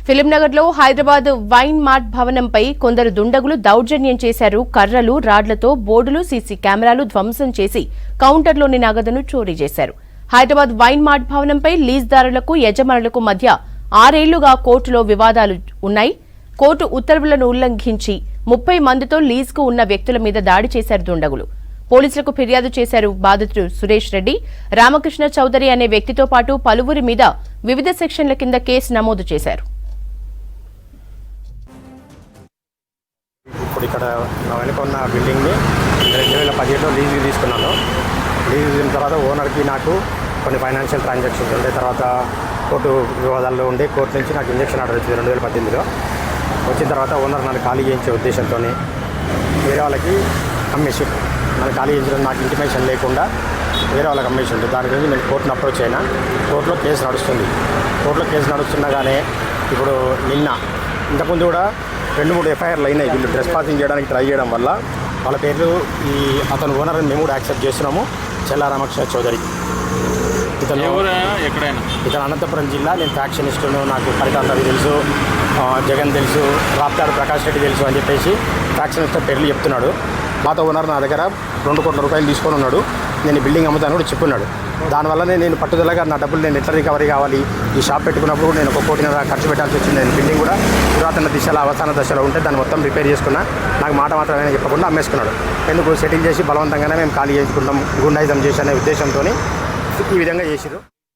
ఫిలింనగర్లో Hyderabad wine mart భవనంపై కొందరు దుండగులు దౌర్జన్యం చేశారు. కర్రలు, రాడ్లతో బోర్డులు, సీసీ కెమెరాలు ధ్వంసం చేసి కౌంటర్లోని నగదును చోరీ చేశారు. హైదరాబాద్ వైన్ మార్ట్ భవనంపై లీజ్దారులకు, యజమానులకు మధ్య 6 ఏళ్లుగా కోర్టులో వివాదాలు ఉన్నాయి. కోర్టు ఉత్తర్వులను ఉల్లంఘించి 30 మందితో లీజ్కు ఉన్న వ్యక్తుల మీద దాడి చేశారు దుండగులు. పోలీసులకు ఫిర్యాదు చేశారు. బాధితుడు సురేష్ రెడ్డి, రామకృష్ణ చౌదరి అనే వ్యక్తితో పాటు పలువురి మీద వివిధ సెక్షన్ల కింద కేసు నమోదు చేశారు. ఇప్పుడు ఇక్కడ నా వెనుక ఉన్న బిల్డింగ్ని 2017లో లీజు తీసుకున్నాను. లీజు తీసుకున్న తర్వాత ఓనర్కి నాకు కొన్ని ఫైనాన్షియల్ ట్రాన్సాక్షన్స్ ఉండే, తర్వాత కోర్టు వివాదాల్లో ఉండి కోర్టు నుంచి నాకు ఇంజక్షన్ ఆర్డర్ వచ్చింది 2018లో. వచ్చిన తర్వాత ఓనర్ నన్ను ఖాళీ చేయించే ఉద్దేశంతో వేరే వాళ్ళకి అమ్మేసి, నన్ను ఖాళీ చేయించడం నాకు ఇంటిమేషన్ లేకుండా వేరే వాళ్ళకి అమ్మేసి ఉంటుంది. దాని గురించి నేను కోర్టును అప్రోచ్ అయినా. కోర్టులో కేసు నడుస్తుంది. కోర్టులో కేసు నడుస్తుండగానే ఇప్పుడు నిన్న ఇంతకుముందు కూడా 2-3 ఎఫ్ఐఆర్లు అయినాయి. వీళ్ళు డ్రెస్ పాసింగ్ చేయడానికి ట్రై చేయడం వల్ల వాళ్ళ పేర్లు అతను ఓనర్ మేము కూడా యాక్సెప్ట్ చేస్తున్నాము. చెల్లా రామకృష్ణ చౌదరి. ఇతను అనంతపురం జిల్లా. నేను ఫ్యాక్షనిస్టును. నాకు పరితాంత తెలుసు, జగన్ తెలుసు, రాప్తాడు ప్రకాష్ రెడ్డి తెలుసు అని చెప్పేసి ఫ్యాక్షనిస్ట్ పేర్లు చెప్తున్నాడు. మాతో ఓనర్ నా దగ్గర 2 కోట్ల రూపాయలు తీసుకొని ఉన్నాడు. నేను బిల్డింగ్ అమ్ముతాను కూడా చెప్పున్నాడు. దానివల్లనే నేను పట్టుదలగా నా డబ్బులు నేను ఎట్లా రికవరీ కావాలి, ఈ షాప్ పెట్టుకున్నప్పుడు నేను 1 కోటిన్నర ఖర్చు పెట్టాల్సి వచ్చింది. నేను బిల్డింగ్ కూడా పురాతన దిశలో, అవసాన దశలో ఉంటే దాన్ని మొత్తం రిపేర్ చేసుకున్నా. నాకు మాట మాత్రమే చెప్పకుండా అమ్మేసుకున్నాడు. ఎందుకు సెటిల్ చేసి బలవంతంగానే మేము ఖాళీ చేసుకుంటాం, గుండాయిజం చేసి అనే ఉద్దేశంతో ఈ విధంగా చేసిరు.